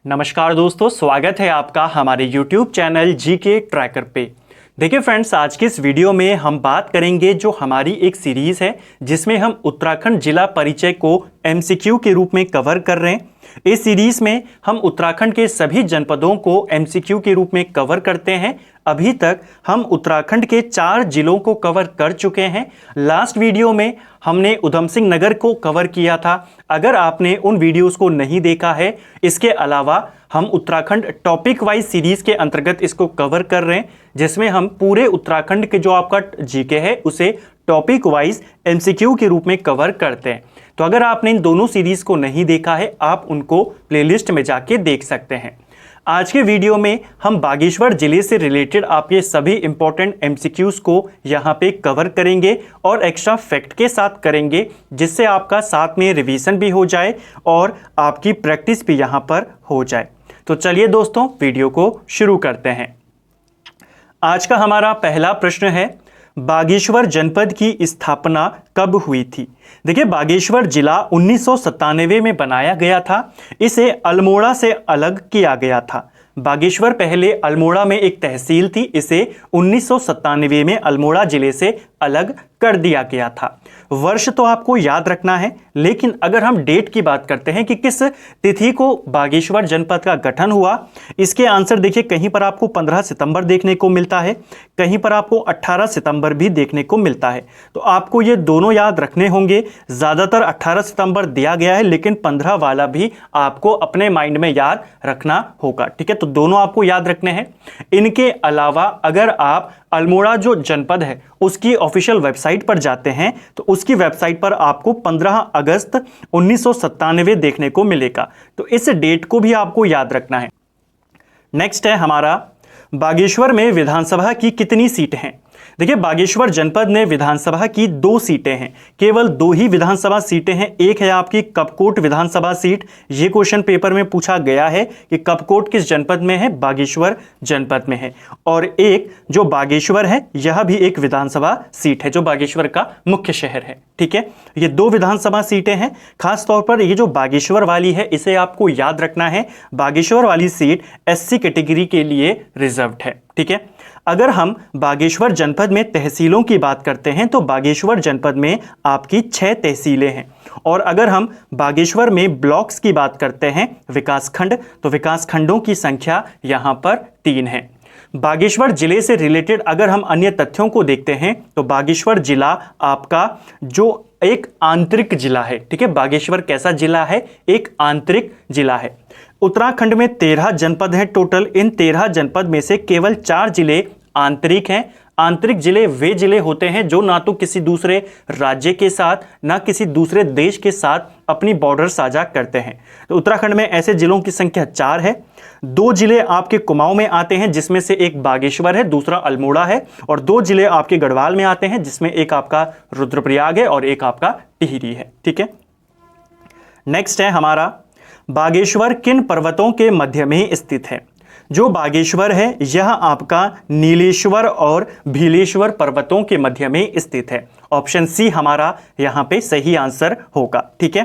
नमस्कार दोस्तों, स्वागत है आपका हमारे YouTube चैनल जीके ट्रैकर पे। देखिए फ्रेंड्स, आज के इस वीडियो में हम बात करेंगे जो हमारी एक सीरीज़ है जिसमें हम उत्तराखंड जिला परिचय को MCQ के रूप में कवर कर रहे हैं। इस सीरीज़ में हम उत्तराखंड के सभी जनपदों को MCQ के रूप में कवर करते हैं। अभी तक हम उत्तराखंड के 4 जिलों को कवर कर चुके हैं। लास्ट वीडियो में हमने उधम सिंह नगर को कवर किया था। अगर आपने उन वीडियोस को नहीं देखा है, इसके अलावा हम उत्तराखंड टॉपिक वाइज सीरीज के अंतर्गत इसको कवर कर रहे हैं, जिसमें हम पूरे उत्तराखंड के जो आपका जीके है उसे टॉपिक वाइज MCQ के रूप में कवर करते हैं। तो अगर आपने इन दोनों सीरीज को नहीं देखा है, आप उनको प्लेलिस्ट में जाके देख सकते हैं। आज के वीडियो में हम बागेश्वर जिले से रिलेटेड आपके सभी इंपॉर्टेंट MCQs को यहाँ पे कवर करेंगे और एक्स्ट्रा फैक्ट के साथ करेंगे, जिससे आपका साथ में रिवीजन भी हो जाए और आपकी प्रैक्टिस भी यहाँ पर हो जाए। तो चलिए दोस्तों, वीडियो को शुरू करते हैं। आज का हमारा पहला प्रश्न है, बागेश्वर जनपद की स्थापना कब हुई थी? देखिए, बागेश्वर जिला 1997 में बनाया गया था। इसे अल्मोड़ा से अलग किया गया था। बागेश्वर पहले अल्मोड़ा में एक तहसील थी, इसे 1997 में अल्मोड़ा जिले से अलग कर दिया गया था। वर्ष तो आपको याद रखना है, लेकिन अगर हम डेट की बात करते हैं कि किस तिथि को बागेश्वर जनपद का गठन हुआ, इसके आंसर देखिए, कहीं पर आपको 15 सितंबर देखने को मिलता है, कहीं पर आपको 18 सितंबर भी देखने को मिलता है। तो आपको ये दोनों याद रखने होंगे। ज़्यादातर 18 सितंबर दिया गया है, लेकिन 15 वाला भी आपको अपने माइंड में याद रखना होगा। ठीक है, तो दोनों आपको याद रखने हैं। इनके अलावा अगर आप अल्मोड़ा जो जनपद है उसकी ऑफिशियल वेबसाइट पर जाते हैं तो उसकी वेबसाइट पर आपको 15 अगस्त 1997 देखने को मिलेगा। तो इस डेट को भी आपको याद रखना है। नेक्स्ट है हमारा, बागेश्वर में विधानसभा की कितनी सीटें हैं? देखिए, बागेश्वर जनपद में विधानसभा की 2 सीटें हैं। केवल 2 ही विधानसभा सीटें हैं। एक है आपकी कपकोट विधानसभा सीट। ये क्वेश्चन पेपर में पूछा गया है कि कपकोट किस जनपद में है? बागेश्वर जनपद में है। और एक जो बागेश्वर है, यह भी एक विधानसभा सीट है जो बागेश्वर का मुख्य शहर है। ठीक है, ये 2 विधानसभा सीटें हैं। खास तौर पर ये जो बागेश्वर वाली है, इसे आपको याद रखना है। बागेश्वर वाली सीट SC कैटेगरी के लिए रिजर्व्ड है। ठीक है, अगर हम बागेश्वर जनपद में तहसीलों की बात करते हैं तो बागेश्वर जनपद में आपकी 6 तहसीलें हैं। और अगर हम बागेश्वर में ब्लॉक्स की बात करते हैं, विकासखंड, तो विकासखंडों की संख्या यहाँ पर 3 है। बागेश्वर जिले से रिलेटेड अगर हम अन्य तथ्यों को देखते हैं तो बागेश्वर जिला आपका जो एक आंतरिक जिला है। ठीक है, बागेश्वर कैसा जिला है? एक आंतरिक जिला है। उत्तराखंड में 13 जनपद हैं टोटल। इन 13 जनपद में से केवल 4 जिले आंतरिक हैं। आंतरिक जिले वे जिले होते हैं जो ना तो किसी दूसरे राज्य के साथ, ना किसी दूसरे देश के साथ अपनी बॉर्डर साझा करते हैं। तो उत्तराखंड में ऐसे जिलों की संख्या 4 है। 2 जिले आपके कुमाऊं में आते हैं, जिसमें से एक बागेश्वर है, दूसरा अल्मोड़ा है। और 2 जिले आपके गढ़वाल में आते हैं, जिसमें एक आपका रुद्रप्रयाग है और एक आपका टिहरी है। ठीक है, नेक्स्ट है हमारा, बागेश्वर किन पर्वतों के मध्य में स्थित है? जो बागेश्वर है यह आपका नीलेश्वर और भीलेश्वर पर्वतों के मध्य में स्थित है। ऑप्शन सी हमारा यहाँ पे सही आंसर होगा। ठीक है,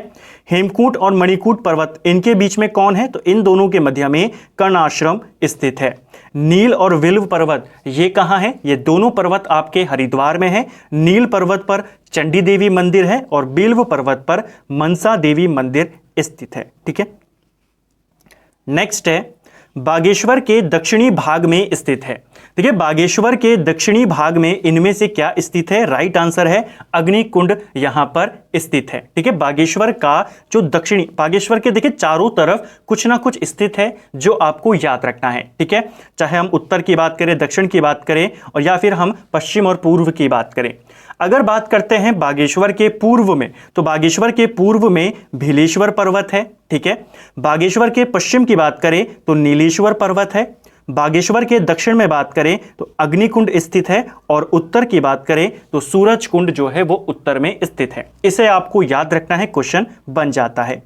हेमकूट और मणिकूट पर्वत, इनके बीच में कौन है? तो इन दोनों के मध्य में कर्ण आश्रम स्थित है। नील और विल्व पर्वत ये कहाँ है? ये दोनों पर्वत आपके हरिद्वार में है। नील पर्वत पर चंडी देवी मंदिर है और बिल्व पर्वत पर मनसा देवी मंदिर स्थित है। ठीक है, नेक्स्ट है, बागेश्वर के दक्षिणी भाग में स्थित है। देखिए, बागेश्वर के दक्षिणी भाग में इनमें से क्या स्थित है? राइट आंसर है अग्निकुंड यहां पर स्थित है। ठीक है, बागेश्वर का जो दक्षिणी, बागेश्वर के देखिए चारों तरफ कुछ ना कुछ स्थित है जो आपको याद रखना है। ठीक है, चाहे हम उत्तर की बात करें, दक्षिण की बात करें, और या फिर हम पश्चिम और पूर्व की बात करें। अगर बात करते हैं बागेश्वर के पूर्व में, तो बागेश्वर के पूर्व में भीलेश्वर पर्वत है। ठीक है, बागेश्वर के पश्चिम की बात करें तो नीलेश्वर पर्वत है। बागेश्वर के दक्षिण में बात करें तो अग्निकुंड स्थित है। और उत्तर की बात करें तो सूरज कुंड जो है वो उत्तर में स्थित है। इसे आपको याद रखना है, क्वेश्चन बन जाता है।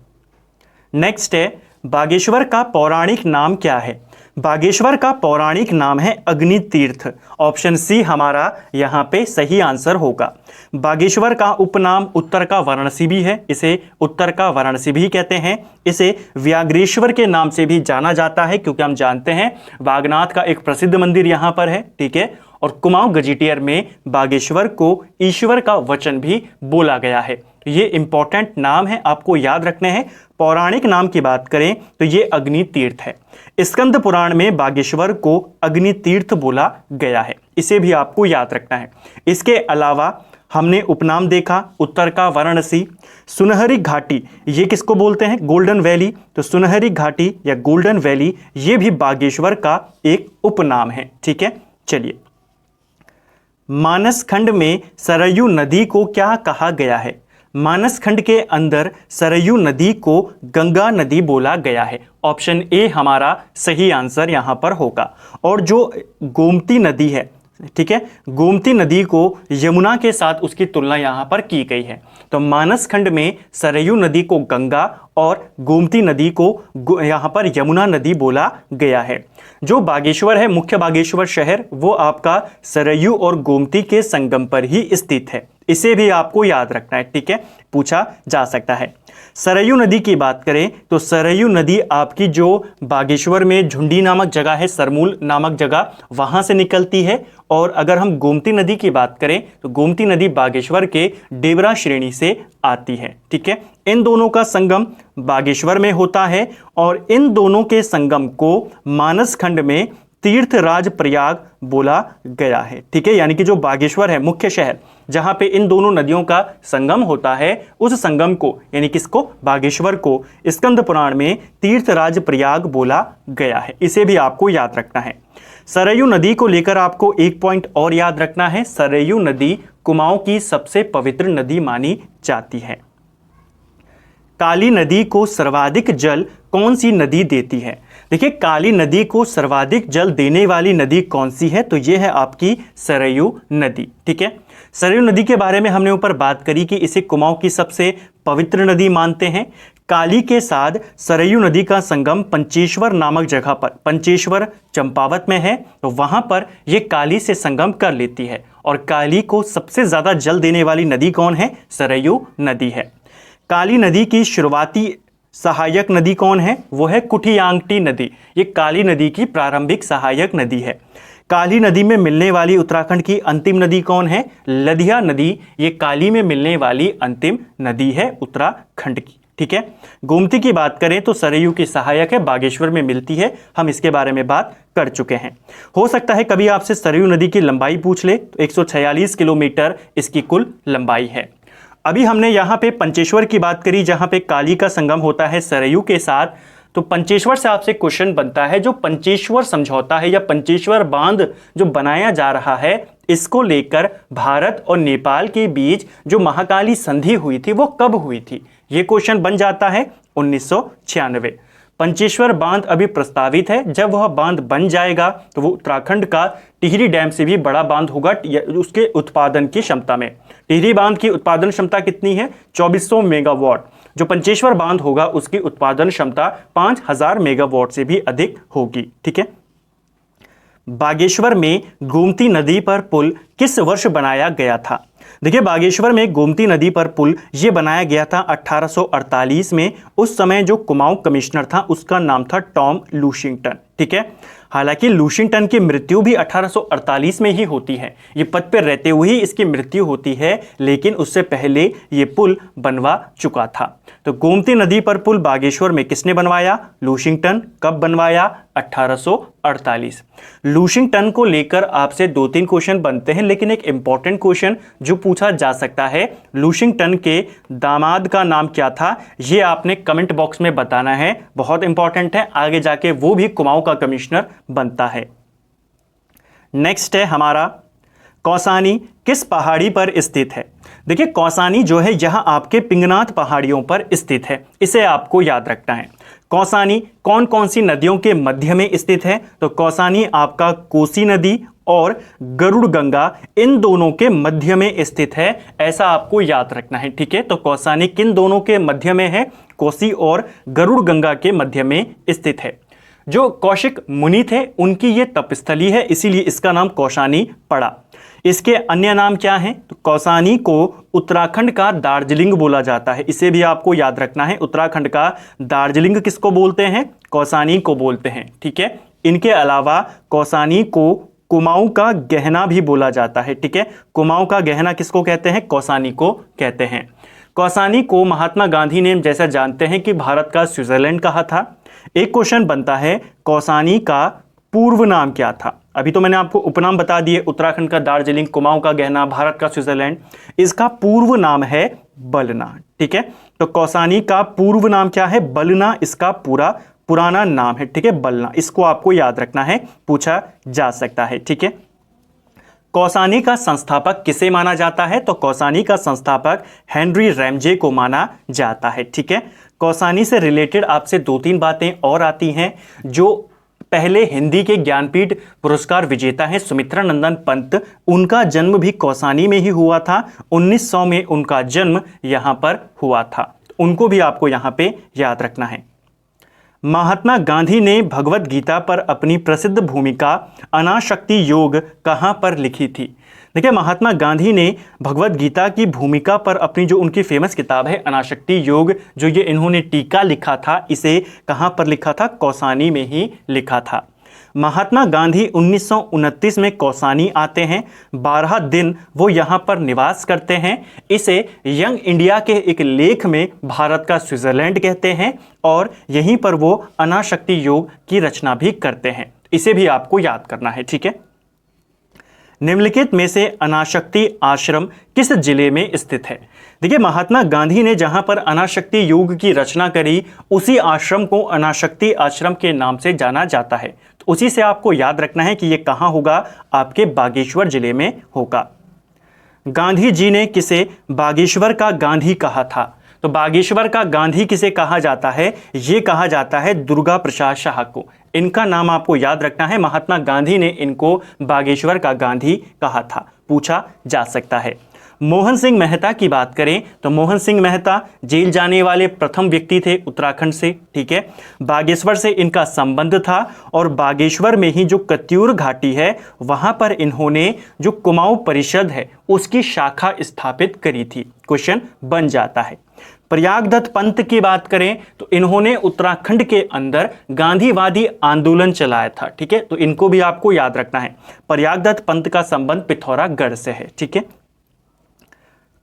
नेक्स्ट है, बागेश्वर का पौराणिक नाम क्या है? बागेश्वर का पौराणिक नाम है अग्नि तीर्थ। ऑप्शन सी हमारा यहाँ पे सही आंसर होगा। बागेश्वर का उपनाम उत्तर का वाराणसी भी है, इसे उत्तर का वाराणसी भी कहते हैं। इसे व्याघ्रेश्वर के नाम से भी जाना जाता है, क्योंकि हम जानते हैं वागनाथ का एक प्रसिद्ध मंदिर यहाँ पर है, ठीक है। और कुमाऊं गजेटियर में बागेश्वर को ईश्वर का वचन भी बोला गया है। ये इंपॉर्टेंट नाम है, आपको याद रखने हैं। पौराणिक नाम की बात करें तो ये अग्नि तीर्थ है। स्कंद पुराण में बागेश्वर को अग्नि तीर्थ बोला गया है, इसे भी आपको याद रखना है। इसके अलावा हमने उपनाम देखा उत्तर का वाराणसी। सुनहरी घाटी, ये किसको बोलते हैं? Golden valley. तो सुनहरी घाटी या गोल्डन वैली ये भी बागेश्वर का एक उपनाम है, ठीक है। चलिए, मानस खंड में सरयू नदी को क्या कहा गया है? मानस खंड के अंदर सरयू नदी को गंगा नदी बोला गया है। ऑप्शन ए हमारा सही आंसर यहां पर होगा। और जो गोमती नदी है, ठीक है, गोमती नदी को यमुना के साथ उसकी तुलना यहां पर की गई है। तो मानस खंड में सरयू नदी को गंगा और गोमती नदी को यहां पर यमुना नदी बोला गया है। जो बागेश्वर है, मुख्य बागेश्वर शहर, वो आपका सरयू और गोमती के संगम पर ही स्थित है। इसे भी आपको याद रखना है, ठीक है, पूछा जा सकता है। सरयू नदी की बात करें तो सरयू नदी आपकी जो बागेश्वर में झुंडी नामक जगह है, सरमूल नामक जगह, वहां से निकलती है। और अगर हम गोमती नदी की बात करें तो गोमती नदी बागेश्वर के डेबरा श्रेणी से आती है, ठीक है। इन दोनों का संगम बागेश्वर में होता है और इन दोनों के संगम को मानस खंड में तीर्थराज प्रयाग बोला गया है, ठीक है। यानी कि जो बागेश्वर है मुख्य शहर, जहां पे इन दोनों नदियों का संगम होता है, उस संगम को यानी किसको? बागेश्वर को स्कंद पुराण में तीर्थराज प्रयाग बोला गया है। इसे भी आपको याद रखना है। सरयू नदी को लेकर आपको एक पॉइंट और याद रखना है। सरयू नदी कुमाऊं की सबसे पवित्र नदी मानी जाती है। काली नदी को सर्वाधिक जल कौन सी नदी देती है? देखिए, काली नदी को सर्वाधिक जल देने वाली नदी कौन सी है? तो यह है आपकी सरयू नदी, ठीक है। सरयू नदी के बारे में हमने ऊपर बात करी कि इसे कुमाऊं की सबसे पवित्र नदी मानते हैं। काली के साथ सरयू नदी का संगम पंचेश्वर नामक जगह पर, पंचेश्वर चंपावत में है, तो वहां पर यह काली से संगम कर लेती है। और काली को सबसे ज्यादा जल देने वाली नदी कौन है? सरयू नदी है। काली नदी की शुरुआती सहायक नदी कौन है? वो है कुठियांगटी नदी। ये काली नदी की प्रारंभिक सहायक नदी है। काली नदी में मिलने वाली उत्तराखंड की अंतिम नदी कौन है? लदिया नदी। ये काली में मिलने वाली अंतिम नदी है उत्तराखंड की, ठीक है। गोमती की बात करें तो सरयू की सहायक है, बागेश्वर में मिलती है, हम इसके बारे में बात कर चुके हैं। हो सकता है कभी आपसे सरयू नदी की लंबाई पूछ ले, तो 146 किलोमीटर इसकी कुल लंबाई है। अभी हमने यहाँ पे पंचेश्वर की बात करी, जहाँ पे काली का संगम होता है सरयू के साथ। तो पंचेश्वर से आपसे क्वेश्चन बनता है, जो पंचेश्वर समझौता है या पंचेश्वर बांध जो बनाया जा रहा है, इसको लेकर भारत और नेपाल के बीच जो महाकाली संधि हुई थी वो कब हुई थी? ये क्वेश्चन बन जाता है 1996। पंचेश्वर बांध अभी प्रस्तावित है, जब वह बांध बन जाएगा तो वो उत्तराखंड का टिहरी डैम से भी बड़ा बांध होगा उसके उत्पादन की क्षमता में। टिहरी बांध की उत्पादन क्षमता कितनी है? 2400 मेगावाट। जो पंचेश्वर बांध होगा उसकी उत्पादन क्षमता 5000 मेगावाट से भी अधिक होगी, ठीक है। बागेश्वर में गोमती नदी पर पुल किस वर्ष बनाया गया था? देखिए, बागेश्वर में गोमती नदी पर पुल ये बनाया गया था 1848 में। उस समय जो कुमाऊं कमिश्नर था उसका नाम था टॉम लूशिंगटन, ठीक है। हालांकि लूशिंगटन की मृत्यु भी 1848 में ही होती है, ये पद पर रहते हुए ही इसकी मृत्यु होती है, लेकिन उससे पहले ये पुल बनवा चुका था। तो गोमती नदी पर पुल बागेश्वर में किसने बनवाया? लूशिंगटन। कब बनवाया? 1848। लूशिंगटन को लेकर आपसे 2-3 क्वेश्चन बनते हैं, लेकिन एक इंपॉर्टेंट क्वेश्चन जो पूछा जा सकता है, लूशिंगटन के दामाद का नाम क्या था? ये आपने कमेंट बॉक्स में बताना है, बहुत इंपॉर्टेंट है, आगे जाके वो भी कुमाऊं का कमिश्नर बनता है। नेक्स्ट है हमारा, कौसानी किस पहाड़ी पर स्थित है? देखिए, कौसानी जो है यह आपके पिंगनाथ पहाड़ियों पर स्थित है, इसे आपको याद रखना है। कौसानी कौन कौन सी नदियों के मध्य में स्थित है? तो कौसानी आपका कोसी नदी और गरुड़ गंगा इन दोनों के मध्य में स्थित है, ऐसा आपको याद रखना है, ठीक है। तो कौसानी किन दोनों के मध्य में है? कोसी और गरुड़ गंगा के मध्य में स्थित है। जो कौशिक मुनि थे उनकी ये तपस्थली है, इसीलिए इसका नाम कौसानी पड़ा। इसके अन्य नाम क्या हैं? तो कौसानी को उत्तराखंड का दार्जिलिंग बोला जाता है, इसे भी आपको याद रखना है। उत्तराखंड का दार्जिलिंग किसको बोलते हैं? कौसानी को बोलते हैं, ठीक है। इनके अलावा कौसानी को कुमाऊं का गहना भी बोला जाता है, ठीक है। कुमाऊं का गहना किसको कहते हैं? कौसानी को कहते हैं। कौसानी को महात्मा गांधी ने, जैसा जानते हैं कि भारत का स्विट्जरलैंड कहा था। एक क्वेश्चन बनता है, कौसानी का पूर्व नाम क्या था? अभी तो मैंने आपको उपनाम बता दिए, उत्तराखंड का दार्जिलिंग, कुमाऊं का गहना, भारत का स्विट्जरलैंड। इसका पूर्व नाम है बलना, ठीक है। तो कौसानी का पूर्व नाम क्या है? बलना इसका पुराना नाम है, ठीक है, बलना। इसको आपको याद रखना है, पूछा जा सकता है, ठीक है। कौसानी का संस्थापक किसे माना जाता है? तो कौसानी का संस्थापक हेनरी रैमजे को माना जाता है, ठीक है। कौसानी से रिलेटेड आपसे 2-3 बातें और आती हैं। जो पहले हिंदी के ज्ञानपीठ पुरस्कार विजेता हैं सुमित्रा नंदन पंत, उनका जन्म भी कौसानी में ही हुआ था। 1900 में उनका जन्म यहां पर हुआ था, उनको भी आपको यहां पे याद रखना है। महात्मा गांधी ने भगवत गीता पर अपनी प्रसिद्ध भूमिका अनाशक्ति योग कहां पर लिखी थी? देखिए, महात्मा गांधी ने भगवत गीता की भूमिका पर अपनी जो उनकी फेमस किताब है अनाशक्ति योग, जो ये इन्होंने टीका लिखा था, इसे कहां पर लिखा था? कौसानी में ही लिखा था। महात्मा गांधी 1929 में कौसानी आते हैं। 12 दिन वो यहाँ पर निवास करते हैं। इसे यंग इंडिया के एक लेख में भारत का स्विट्जरलैंड कहते हैं और यहीं पर वो अनाशक्ति योग की रचना भी करते हैं। इसे भी आपको याद करना है, ठीक है। निम्नलिखित में से अनाशक्ति आश्रम किस जिले में स्थित है? देखिए, महात्मा गांधी ने जहां पर अनाशक्ति योग की रचना करी, उसी आश्रम को अनाशक्ति आश्रम के नाम से जाना जाता है। तो उसी से आपको याद रखना है कि यह कहां होगा? आपके बागेश्वर जिले में होगा। गांधी जी ने किसे बागेश्वर का गांधी कहा था? तो बागेश्वर का गांधी किसे कहा जाता है? ये कहा जाता है दुर्गा प्रसाद शाह को। इनका नाम आपको याद रखना है। महात्मा गांधी ने इनको बागेश्वर का गांधी कहा था, पूछा जा सकता है। मोहन सिंह मेहता की बात करें तो मोहन सिंह मेहता जेल जाने वाले प्रथम व्यक्ति थे उत्तराखंड से, ठीक है। बागेश्वर से इनका संबंध था और बागेश्वर में ही जो कत्यूर घाटी है वहां पर इन्होंने जो कुमाऊं परिषद है उसकी शाखा स्थापित करी थी। क्वेश्चन बन जाता है। प्रयागदत्त पंत की बात करें तो इन्होंने उत्तराखंड के अंदर गांधीवादी आंदोलन चलाया था, ठीक है। तो इनको भी आपको याद रखना है। प्रयागदत्त पंत का संबंध पिथौरागढ़ से है, ठीक है।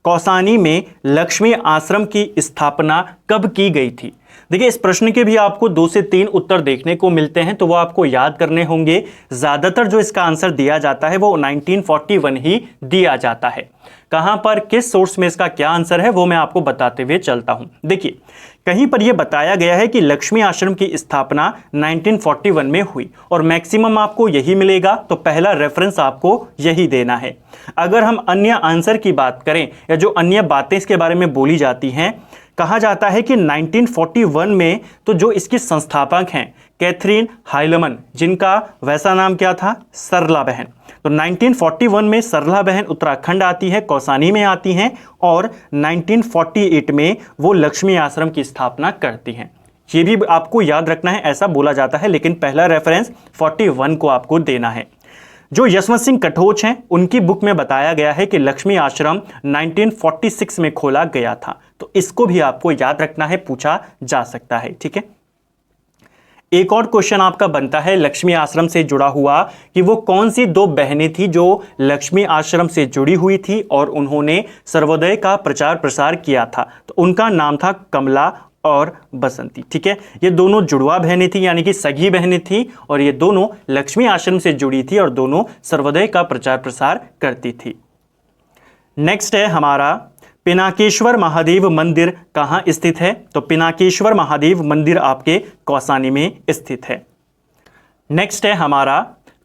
कौसानी में लक्ष्मी आश्रम की स्थापना कब की गई थी? देखिए, इस प्रश्न के भी आपको 2 से 3 उत्तर देखने को मिलते हैं, तो वो आपको याद करने होंगे। ज्यादातर जो इसका आंसर दिया जाता है वो 1941 ही दिया जाता है। कहां पर, किस सोर्स में इसका क्या आंसर है वो मैं आपको बताते हुए चलता हूं। देखिए, कहीं पर यह बताया गया है कि लक्ष्मी आश्रम की स्थापना 1941 में हुई और मैक्सिमम आपको यही मिलेगा, तो पहला रेफरेंस आपको यही देना है। अगर हम अन्य आंसर की बात करें या जो अन्य बातें इसके बारे में बोली जाती हैं, कहा जाता है कि 1941 में तो जो इसकी संस्थापक हैं कैथरीन हाइलमन, जिनका वैसा नाम क्या था? सरला बहन। तो 1941 में सरला बहन उत्तराखंड आती है, कौसानी में आती हैं और 1948 में वो लक्ष्मी आश्रम की स्थापना करती हैं। ये भी आपको याद रखना है, ऐसा बोला जाता है, लेकिन पहला रेफरेंस 41 को आपको देना है। जो यशवंत सिंह कटोच हैं उनकी बुक में बताया गया है कि लक्ष्मी आश्रम 1946 में खोला गया था। तो इसको भी आपको याद रखना है, पूछा जा सकता है, ठीक है। एक और क्वेश्चन आपका बनता है लक्ष्मी आश्रम से जुड़ा हुआ कि वो कौन सी 2 बहनें थी जो लक्ष्मी आश्रम से जुड़ी हुई थी और उन्होंने सर्वोदय का प्रचार प्रसार किया था। तो उनका नाम था कमला और बसंती, ठीक है। ये दोनों जुड़वा बहनें थी, यानी कि सगी बहनें थी और ये दोनों लक्ष्मी आश्रम से जुड़ी थी और दोनों सर्वोदय का प्रचार प्रसार करती थी। नेक्स्ट है हमारा पिनाकेश्वर महादेव मंदिर कहाँ स्थित है? तो पिनाकेश्वर महादेव मंदिर आपके कौसानी में स्थित है। नेक्स्ट है हमारा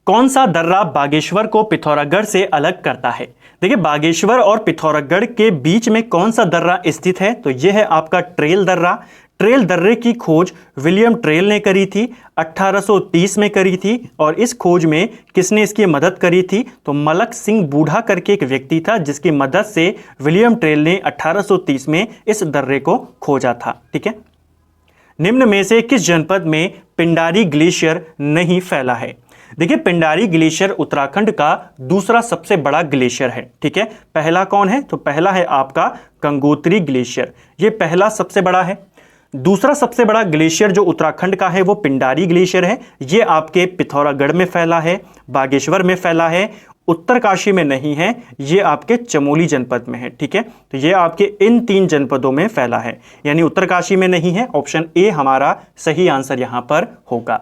कौन सा दर्रा बागेश्वर को पिथौरागढ़ से अलग करता है? देखिए, बागेश्वर और पिथौरागढ़ के बीच में कौन सा दर्रा स्थित है? तो यह है आपका ट्रेल दर्रा। ट्रेल दर्रे की खोज विलियम ट्रेल ने करी थी, 1830 में करी थी। और इस खोज में किसने इसकी मदद करी थी? तो मलक सिंह बूढ़ा करके एक व्यक्ति था, जिसकी मदद से विलियम ट्रेल ने 1830 में इस दर्रे को खोजा था, ठीक है। निम्न में से किस जनपद में पिंडारी ग्लेशियर नहीं फैला है? देखिए, पिंडारी ग्लेशियर उत्तराखंड का दूसरा सबसे बड़ा ग्लेशियर है। ठीक है, पहला कौन है? तो पहला है आपका गंगोत्री ग्लेशियर, ये पहला सबसे बड़ा है। दूसरा सबसे बड़ा ग्लेशियर जो उत्तराखंड का है वो पिंडारी ग्लेशियर है, ये आपके पिथौरागढ़ में फैला है, बागेश्वर में फैला है, उत्तरकाशी में नहीं है, ये आपके चमोली जनपद में है। ठीक है, तो ये आपके इन 3 जनपदों में फैला है, यानी उत्तरकाशी में नहीं है। ऑप्शन ए हमारा सही आंसर यहां पर होगा।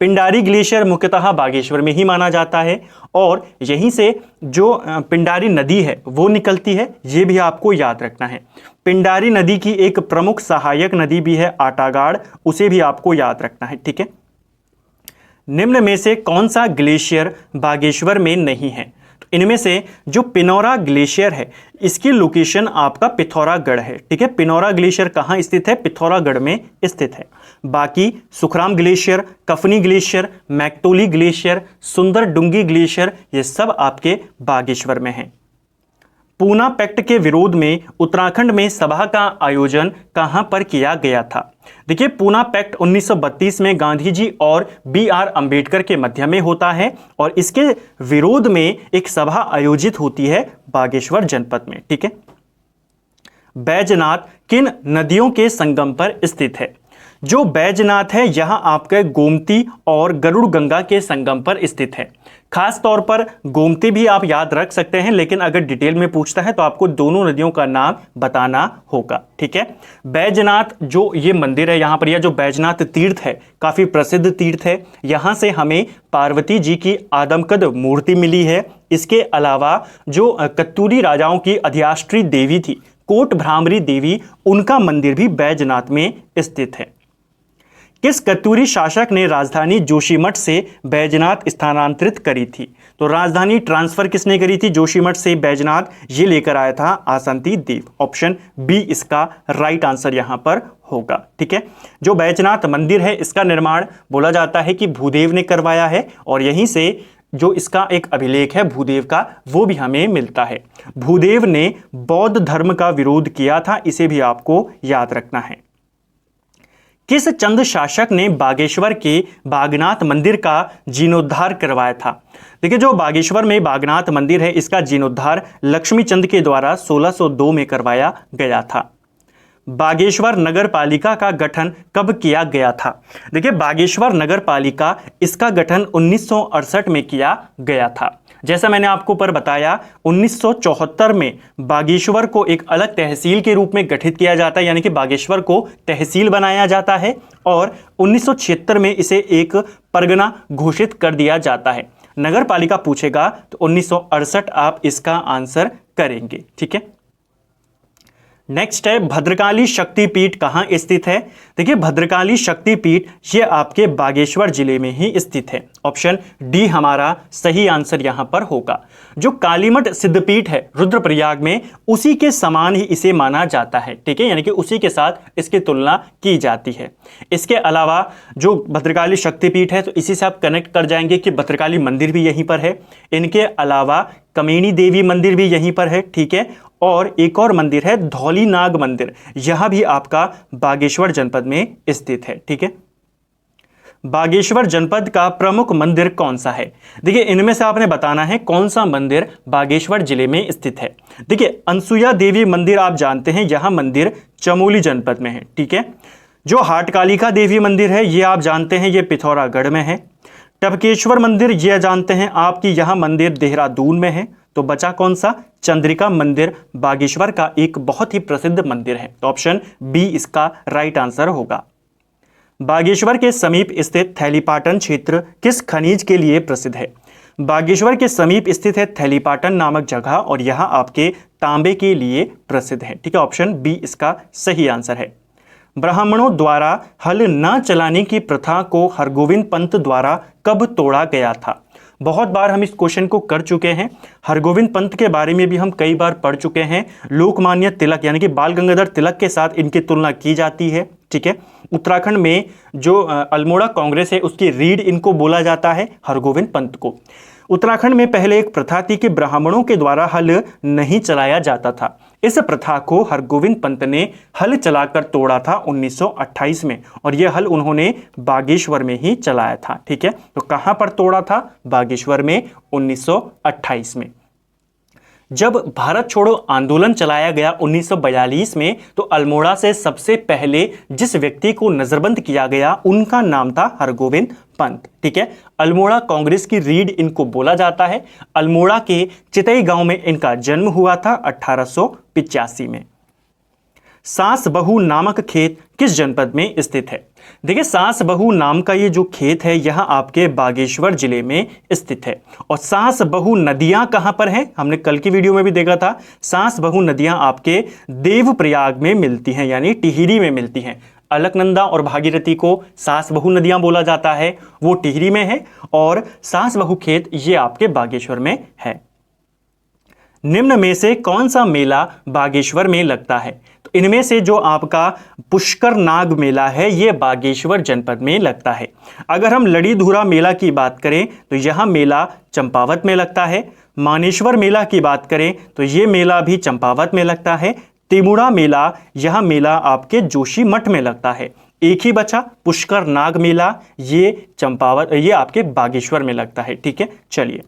पिंडारी ग्लेशियर मुख्यतः बागेश्वर में ही माना जाता है और यहीं से जो पिंडारी नदी है वो निकलती है, ये भी आपको याद रखना है। पिंडारी नदी की एक प्रमुख सहायक नदी भी है आटागाड़, उसे भी आपको याद रखना है। ठीक है, निम्न में से कौन सा ग्लेशियर बागेश्वर में नहीं है? तो इनमें से जो पिनौरा ग्लेशियर है इसकी लोकेशन आपका पिथौरागढ़ है। ठीक है, पिनौरा ग्लेशियर कहाँ स्थित है? पिथौरागढ़ में स्थित है। बाकी Sukhram glacier, Kafni glacier, Maiktoli glacier, Sundar Dungi glacier, ये सब आपके बागेश्वर में हैं। पूना पैक्ट के विरोध में उत्तराखंड में सभा का आयोजन कहां पर किया गया था? देखिए, पूना पैक्ट 1932 में गांधी जी और BR अंबेडकर के मध्य में होता है और इसके विरोध में एक सभा आयोजित होती है बागेश्वर जनपद में। ठीक है, बैजनाथ किन नदियों के संगम पर स्थित है? जो बैजनाथ है यहां आपके गोमती और गरुड़ गंगा के संगम पर स्थित है। खास तौर पर गोमती भी आप याद रख सकते हैं, लेकिन अगर डिटेल में पूछता है तो आपको दोनों नदियों का नाम बताना होगा। ठीक है, बैजनाथ जो ये मंदिर है यहां पर, यह जो बैजनाथ तीर्थ है काफी प्रसिद्ध तीर्थ है। यहां से हमें पार्वती जी की आदमकद मूर्ति मिली है। इसके अलावा जो कत्तूरी राजाओं की अधिष्ठात्री देवी थी कोट भ्रामरी देवी, उनका मंदिर भी बैजनाथ में स्थित है। किस कत्तूरी शासक ने राजधानी जोशीमठ से बैजनाथ स्थानांतरित करी थी? तो राजधानी ट्रांसफर किसने करी थी जोशीमठ से बैजनाथ? ये लेकर आया था आसंती देव। ऑप्शन बी इसका राइट आंसर यहां पर होगा। ठीक है, जो बैजनाथ मंदिर है इसका निर्माण बोला जाता है कि भूदेव ने करवाया है और यहीं से जो इसका एक अभिलेख है भूदेव का वो भी हमें मिलता है। भूदेव ने बौद्ध धर्म का विरोध किया था, इसे भी आपको याद रखना है। किस चंद शासक ने बागेश्वर के बागनाथ मंदिर का जीर्णोद्धार करवाया था? देखिए, जो बागेश्वर में बागनाथ मंदिर है इसका जीर्णोद्धार लक्ष्मी चंद के द्वारा 1602 में करवाया गया था। बागेश्वर नगर पालिका का गठन कब किया गया था? देखिए, बागेश्वर नगर पालिका इसका गठन 1968 में किया गया था। जैसा मैंने आपको ऊपर बताया 1974 में बागेश्वर को एक अलग तहसील के रूप में गठित किया जाता है, यानी कि बागेश्वर को तहसील बनाया जाता है और 1976 में इसे एक परगना घोषित कर दिया जाता है। नगर पालिका पूछेगा तो 1968 आप इसका आंसर करेंगे। ठीक है, नेक्स्ट है भद्रकाली शक्तिपीठ कहाँ स्थित है? देखिए, भद्रकाली शक्तिपीठ ये आपके बागेश्वर जिले में ही स्थित है। ऑप्शन डी हमारा सही आंसर यहां पर होगा। जो कालीमठ सिद्धपीठ है रुद्रप्रयाग में, उसी के समान ही इसे माना जाता है। ठीक है, यानी कि उसी के साथ इसकी तुलना की जाती है। इसके अलावा जो भद्रकाली शक्तिपीठ है तो इसी से आप कनेक्ट कर जाएंगे कि भद्रकाली मंदिर भी यहीं पर है। इनके अलावा कमेनी देवी मंदिर भी यहीं पर है। ठीक है, और एक और मंदिर है धौली नाग मंदिर, यह भी आपका बागेश्वर जनपद में स्थित है। ठीक है, बागेश्वर जनपद का प्रमुख मंदिर कौन सा है? देखिए, इनमें से आपने बताना है कौन सा मंदिर बागेश्वर जिले में स्थित है। देखिए, अनसुया देवी मंदिर आप जानते हैं, यह मंदिर चमोली जनपद में है। ठीक है, जो हाटकालिका देवी मंदिर है ये आप जानते हैं ये पिथौरागढ़ में है। टपकेश्वर मंदिर ये जानते हैं आपकी यह मंदिर देहरादून में है। तो बचा कौन सा? चंद्रिका मंदिर बागेश्वर का एक बहुत ही प्रसिद्ध मंदिर है। तो ऑप्शन बी इसका राइट आंसर होगा। बागेश्वर के समीप स्थित थैलीपाटन क्षेत्र किस खनिज के लिए प्रसिद्ध है? बागेश्वर के समीप स्थित है थैलीपाटन नामक जगह और यह आपके तांबे के लिए प्रसिद्ध है। ठीक है, ऑप्शन बी इसका सही आंसर है। ब्राह्मणों द्वारा हल न चलाने की प्रथा को हरगोविंद पंत द्वारा कब तोड़ा गया था? बहुत बार हम इस क्वेश्चन को कर चुके हैं। हरगोविंद पंत के बारे में भी हम कई बार पढ़ चुके हैं। लोकमान्य तिलक यानी कि बाल गंगाधर तिलक के साथ इनकी तुलना की जाती है। ठीक है, उत्तराखंड में जो अल्मोड़ा कांग्रेस है उसकी रीढ़ इनको बोला जाता है हरगोविंद पंत को। उत्तराखंड में पहले एक प्रथा थी कि ब्राह्मणों के द्वारा हल नहीं चलाया जाता था। इस प्रथा को हरगोविंद पंत ने हल चलाकर तोड़ा था 1928 में, और यह हल उन्होंने बागेश्वर में ही चलाया था। ठीक है, तो कहां पर तोड़ा था? बागेश्वर में 1928 में। जब भारत छोड़ो आंदोलन चलाया गया 1942 में, तो अल्मोड़ा से सबसे पहले जिस व्यक्ति को नजरबंद किया गया उनका नाम था हरगोविंद पंत। ठीक है, अल्मोड़ा कांग्रेस की रीढ़ इनको बोला जाता है। अल्मोड़ा के चितई गांव में इनका जन्म हुआ था 1885 में। सास बहू नामक खेत किस जनपद में स्थित है? देखिए, सास बहू नाम का ये जो खेत है यह आपके बागेश्वर जिले में स्थित है। और सास बहू नदियां कहां पर हैं? हमने कल की वीडियो में भी देखा था। सास बहू नदियां आपके देवप्रयाग में मिलती हैं, यानी टिहरी में मिलती हैं। अलकनंदा और भागीरथी को सास बहू नदियां बोला जाता है, वो टिहरी में है, और सास बहू खेत ये आपके बागेश्वर में है। निम्न में से कौन सा मेला बागेश्वर में लगता है? तो इनमें से जो आपका पुष्कर नाग मेला है यह बागेश्वर जनपद में लगता है। अगर हम लड़ीधुरा मेला की बात करें तो यह मेला चंपावत में लगता है। मानेश्वर मेला की बात करें तो यह मेला भी चंपावत में लगता है। तिमुड़ा मेला, यह मेला आपके जोशीमठ में लगता है। एक ही बचा पुष्कर नाग मेला, ये चंपावत, ये आपके बागेश्वर में लगता है। ठीक है, चलिए।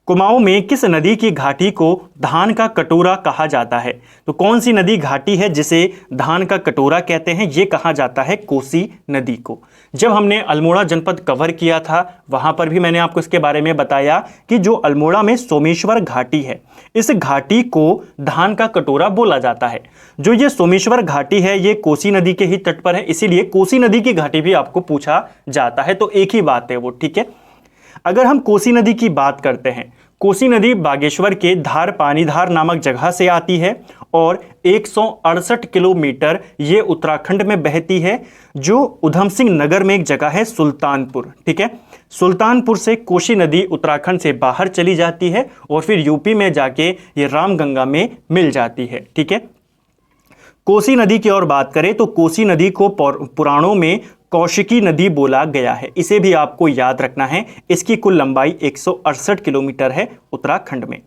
कुमाऊं में किस नदी की घाटी को धान का कटोरा कहा जाता है? तो कौन सी नदी घाटी है जिसे धान का कटोरा कहते हैं? ये कहा जाता है कोसी नदी को। जब हमने अल्मोड़ा जनपद कवर किया था वहां पर भी मैंने आपको इसके बारे में बताया कि जो अल्मोड़ा में सोमेश्वर घाटी है, इस घाटी को धान का कटोरा बोला जाता है। जो ये सोमेश्वर घाटी है ये कोसी नदी के ही तट पर है, इसीलिए कोसी नदी की घाटी भी आपको पूछा जाता है। तो एक ही बात है वो। ठीक है, अगर हम कोसी नदी की बात करते हैं, कोसी नदी बागेश्वर के धार पानीधार नामक जगह से आती है और 168 किलोमीटर ये उत्तराखंड में बहती है। जो उधम सिंह नगर में एक जगह है सुल्तानपुर। ठीक है, सुल्तानपुर से कोसी नदी उत्तराखंड से बाहर चली जाती है और फिर यूपी में जाके ये रामगंगा में मिल जाती है। ठीक है, कोसी नदी की और बात करें तो कोसी नदी को पुराणों में कौशिकी नदी बोला गया है। इसे भी आपको याद रखना है। इसकी कुल लंबाई 168 किलोमीटर है उत्तराखंड में।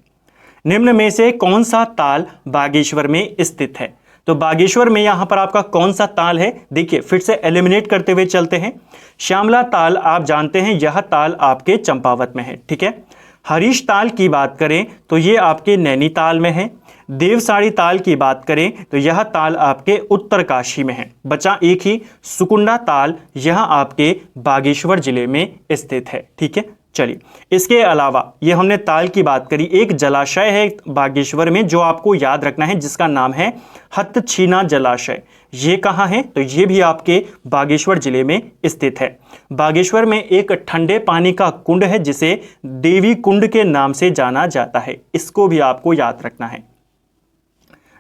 निम्न में से कौन सा ताल बागेश्वर में स्थित है? तो बागेश्वर में यहां पर आपका कौन सा ताल है? देखिए, फिर से एलिमिनेट करते हुए चलते हैं। श्यामला ताल आप जानते हैं, यह ताल आपके चंपावत में है। ठीक है, हरीश ताल की बात करें तो ये आपके नैनीताल में है। देवसाड़ी ताल की बात करें तो यह ताल आपके उत्तरकाशी में है। बचा एक ही सुकुंडा ताल, यह आपके बागेश्वर जिले में स्थित है। ठीक है, चलिए। इसके अलावा ये हमने ताल की बात करी, एक जलाशय है बागेश्वर में जो आपको याद रखना है जिसका नाम है हथछीना जलाशय। ये कहाँ है? तो ये भी आपके बागेश्वर जिले में स्थित है। बागेश्वर में एक ठंडे पानी का कुंड है जिसे देवी कुंड के नाम से जाना जाता है। इसको भी आपको याद रखना है।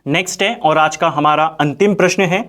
नेक्स्ट है और आज का हमारा अंतिम प्रश्न है,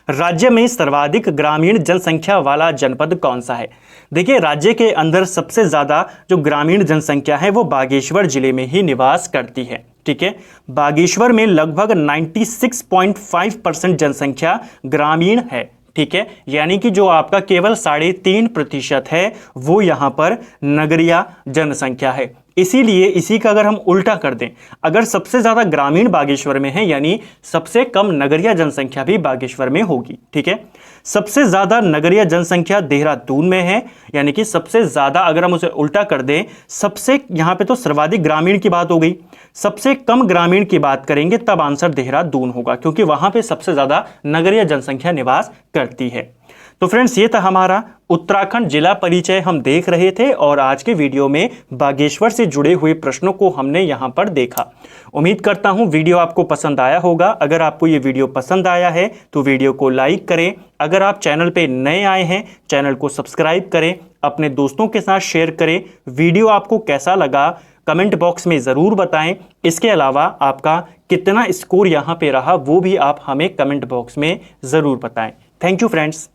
राज्य में सर्वाधिक ग्रामीण जनसंख्या वाला जनपद कौन सा है? देखिए, राज्य के अंदर सबसे ज्यादा जो ग्रामीण जनसंख्या है वो बागेश्वर जिले में ही निवास करती है। ठीक है, बागेश्वर में लगभग 96.5% जनसंख्या ग्रामीण है। ठीक है, यानी कि जो आपका केवल 3.5% है वो यहां पर नगरीय जनसंख्या है। इसीलिए इसी का अगर हम उल्टा कर दें, अगर सबसे ज्यादा ग्रामीण बागेश्वर में है यानी सबसे कम नगरीय जनसंख्या भी बागेश्वर में होगी। ठीक है, सबसे ज्यादा नगरीय जनसंख्या देहरादून में है, यानी कि सबसे ज्यादा अगर हम उसे उल्टा कर दें, सबसे यहां पे तो सर्वाधिक ग्रामीण की बात हो गई, सबसे कम ग्रामीण की बात करेंगे तब आंसर देहरादून होगा, क्योंकि वहां पे सबसे ज्यादा नगरीय जनसंख्या निवास करती है। तो फ्रेंड्स, ये था हमारा उत्तराखंड जिला परिचय हम देख रहे थे और आज के वीडियो में बागेश्वर से जुड़े हुए प्रश्नों को हमने यहां पर देखा। उम्मीद करता हूं वीडियो आपको पसंद आया होगा। अगर आपको ये वीडियो पसंद आया है तो वीडियो को लाइक करें। अगर आप चैनल पे नए आए हैं, चैनल को सब्सक्राइब करें, अपने दोस्तों के साथ शेयर करें। वीडियो आपको कैसा लगा कमेंट बॉक्स में ज़रूर बताएं। इसके अलावा आपका कितना स्कोर यहाँ पे रहा वो भी आप हमें कमेंट बॉक्स में ज़रूर बताएं। Thank you friends.